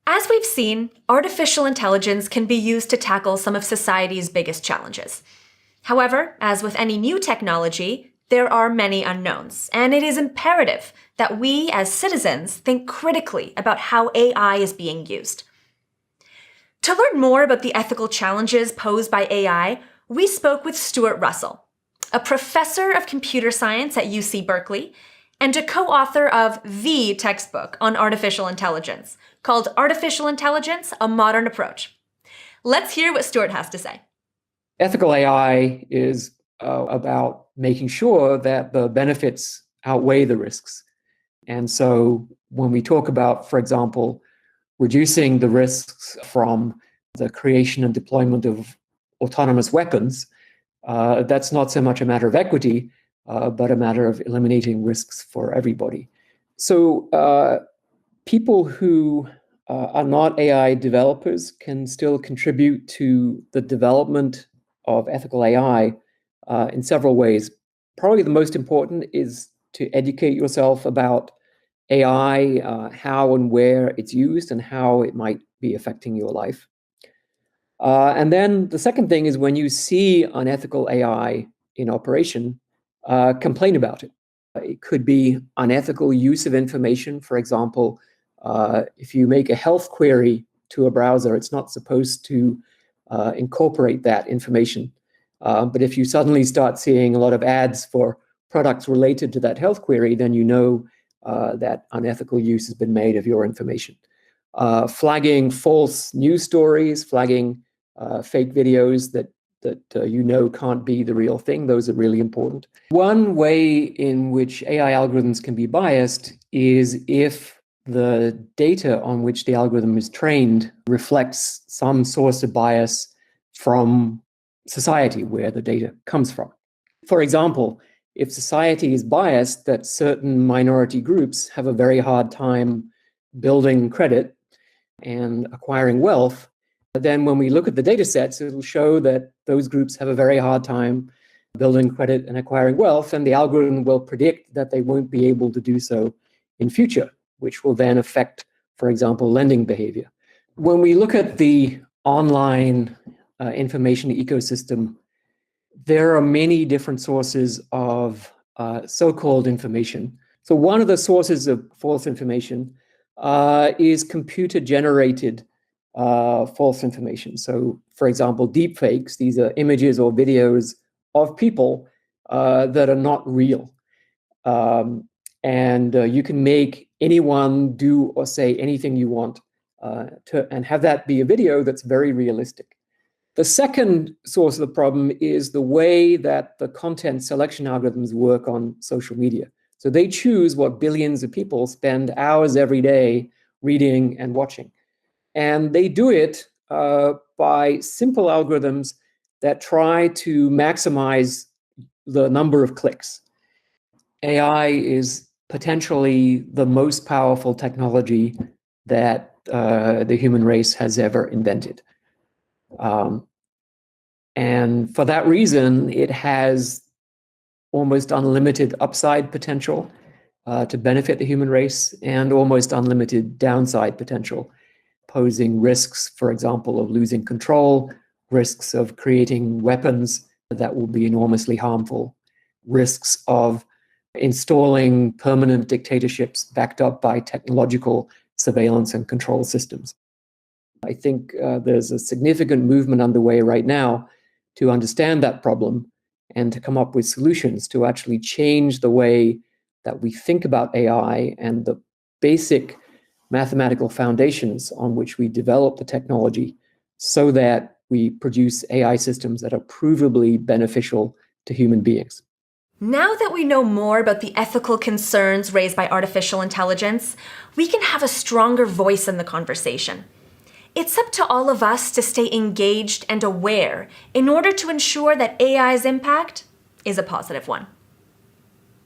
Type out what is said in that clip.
As we've seen, artificial intelligence can be used to tackle some of society's biggest challenges. However, as with any new technology, there are many unknowns, and it is imperative that we as citizens think critically about how AI is being used. To learn more about the ethical challenges posed by AI, we spoke with Stuart Russell, a professor of computer science at UC Berkeley and a co-author of the textbook on artificial intelligence, called Artificial Intelligence: A Modern Approach. Let's hear what Stuart has to say. Ethical AI is about making sure that the benefits outweigh the risks. And so when we talk about, for example, reducing the risks from the creation and deployment of autonomous weapons, that's not so much a matter of equity, but a matter of eliminating risks for everybody. So people who are not AI developers can still contribute to the development of ethical AI in several ways. Probably the most important is to educate yourself about AI, how and where it's used and how it might be affecting your life. And then the second thing is when you see unethical AI in operation, complain about it. It could be unethical use of information. For example, if you make a health query to a browser, it's not supposed to incorporate that information. But if you suddenly start seeing a lot of ads for products related to that health query, then you know that unethical use has been made of your information. Flagging false news stories, flagging fake videos that you know can't be the real thing. Those are really important. One way in which AI algorithms can be biased is if the data on which the algorithm is trained reflects some source of bias from society where the data comes from. For example, if society is biased that certain minority groups have a very hard time building credit and acquiring wealth, then when we look at the data sets, it will show that those groups have a very hard time building credit and acquiring wealth, and the algorithm will predict that they won't be able to do so in future, which will then affect, for example, lending behavior. When we look at the online information ecosystem, there are many different sources of so-called information. So one of the sources of false information is computer-generated false information. So, for example, deepfakes, these are images or videos of people that are not real. And you can make anyone do or say anything you want and have that be a video that's very realistic. The second source of the problem is the way that the content selection algorithms work on social media. So they choose what billions of people spend hours every day reading and watching. And they do it by simple algorithms that try to maximize the number of clicks. AI is potentially the most powerful technology that the human race has ever invented. And for that reason, it has almost unlimited upside potential to benefit the human race and almost unlimited downside potential, posing risks, for example, of losing control, risks of creating weapons that will be enormously harmful, risks of installing permanent dictatorships backed up by technological surveillance and control systems. I think there's a significant movement underway right now to understand that problem and to come up with solutions to actually change the way that we think about AI and the basic mathematical foundations on which we develop the technology so that we produce AI systems that are provably beneficial to human beings. Now that we know more about the ethical concerns raised by artificial intelligence, we can have a stronger voice in the conversation. It's up to all of us to stay engaged and aware in order to ensure that AI's impact is a positive one.